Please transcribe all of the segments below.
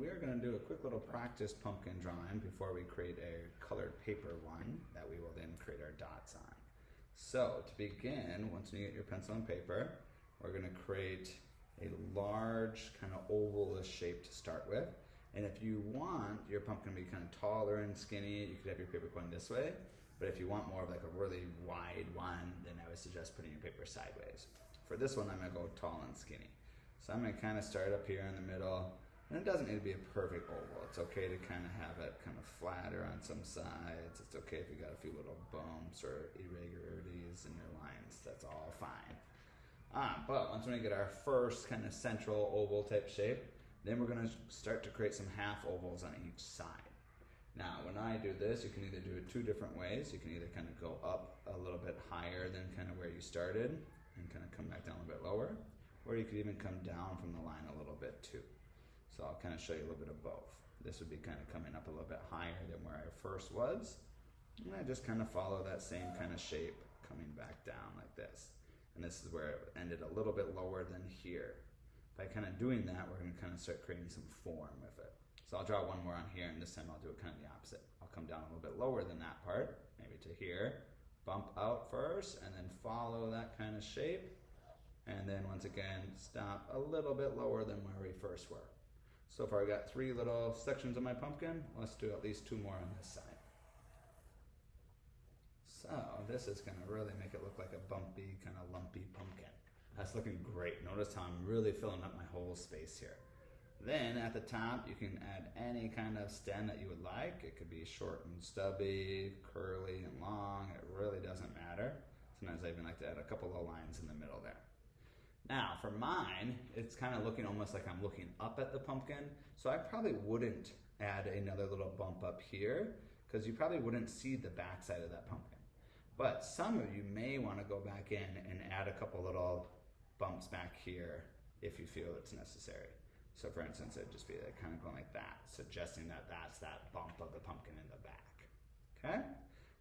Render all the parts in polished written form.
we're going to do a quick little practice pumpkin drawing before we create a colored paper one that we will then create our dots on. So to begin, once you get your pencil and paper, we're going to create a large kind of oval-ish shape to start with. And if you want your pumpkin to be kind of taller and skinny, you could have your paper going this way. But if you want more of like a really wide one, then I would suggest putting your paper sideways. For this one, I'm going to go tall and skinny. So I'm going to kind of start up here in the middle. And it doesn't need to be a perfect oval. It's okay to kind of have it kind of flatter on some sides. It's okay if you got a few little bumps or irregularities in your lines. That's all fine. But once we get our first kind of central oval type shape, then we're going to start to create some half ovals on each side. Now, when I do this, you can either do it two different ways. You can either kind of go up a little bit higher than kind of where you started and kind of come back down a little bit lower, or you could even come down from the line a little bit too. So I'll kind of show you a little bit of both. This would be kind of coming up a little bit higher than where I first was. And I just kind of follow that same kind of shape coming back down like this. And this is where it ended a little bit lower than here. By kind of doing that, we're going to kind of start creating some form with it. So I'll draw one more on here, and this time I'll do it kind of the opposite. I'll come down a little bit lower than that part, maybe to here, bump out first, and then follow that kind of shape. And then once again, stop a little bit lower than where we first were. So far I got 3 little sections of my pumpkin. Let's do at least 2 more on this side. So this is going to really make it look like a bumpy, kind of lumpy pumpkin. That's looking great. Notice how I'm really filling up my whole space here. Then at the top, you can add any kind of stem that you would like. It could be short and stubby, curly and long. It really doesn't matter. Sometimes I even like to add a couple of lines in the middle there. Now for mine, it's kind of looking almost like I'm looking up at the pumpkin. So I probably wouldn't add another little bump up here because you probably wouldn't see the back side of that pumpkin. But some of you may want to go back in and add a couple little bumps back here if you feel it's necessary. So for instance, it'd just be like kind of going like that, suggesting that that's that bump of the pumpkin in the back. Okay?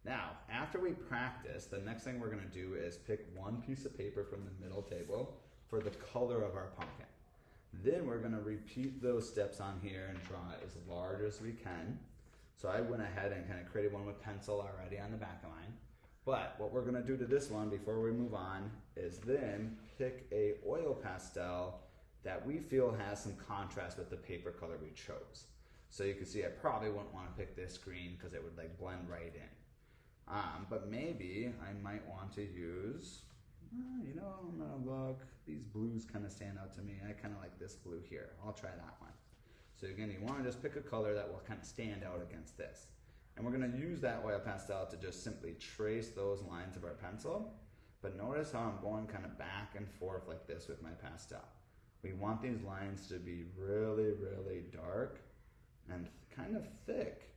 Now, after we practice, the next thing we're going to do is pick one piece of paper from the middle table for the color of our pumpkin. Then we're going to repeat those steps on here and draw it as large as we can. So I went ahead and kind of created one with pencil already on the back line. But what we're going to do to this one before we move on is then pick a oil pastel that we feel has some contrast with the paper color we chose. So you can see I probably wouldn't want to pick this green because it would like blend right in. But maybe I might want to use, you know, I'm going to look, these blues kind of stand out to me. I kind of like this blue here. I'll try that one. So again, you want to just pick a color that will kind of stand out against this. And we're going to use that oil pastel to just simply trace those lines of our pencil. But notice how I'm going kind of back and forth like this with my pastel. We want these lines to be really, really dark and kind of thick.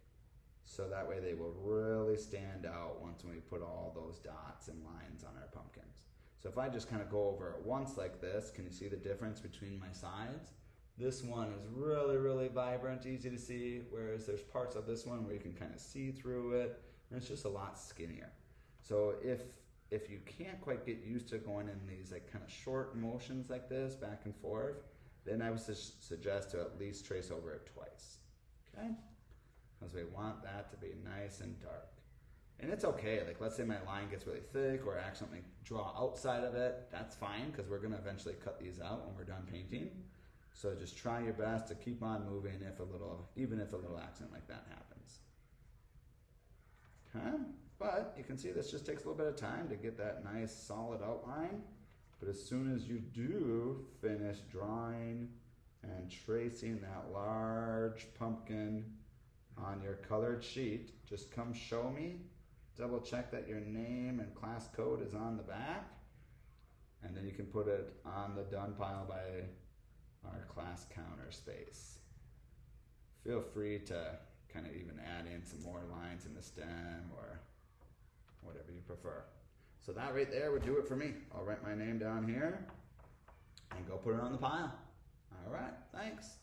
So that way they will really stand out once we put all those dots and lines on our pumpkins. So if I just kind of go over it once like this, can you see the difference between my sides? This one is really, really vibrant, easy to see, whereas there's parts of this one where you can kind of see through it, and it's just a lot skinnier. So if you can't quite get used to going in these like kind of short motions like this, back and forth, then I would suggest to at least trace over it twice, okay? Because we want that to be nice and dark. And it's okay, like let's say my line gets really thick or I accidentally draw outside of it, that's fine because we're gonna eventually cut these out when we're done painting. So just try your best to keep on moving even if a little accident like that happens. Okay, but you can see this just takes a little bit of time to get that nice solid outline. But as soon as you do finish drawing and tracing that large pumpkin on your colored sheet, just come show me. Double check that your name and class code is on the back. And then you can put it on the done pile by our class counter space. Feel free to kind of even add in some more lines in the stem or whatever you prefer. So that right there would do it for me. I'll write my name down here and go put it on the pile. All right, thanks.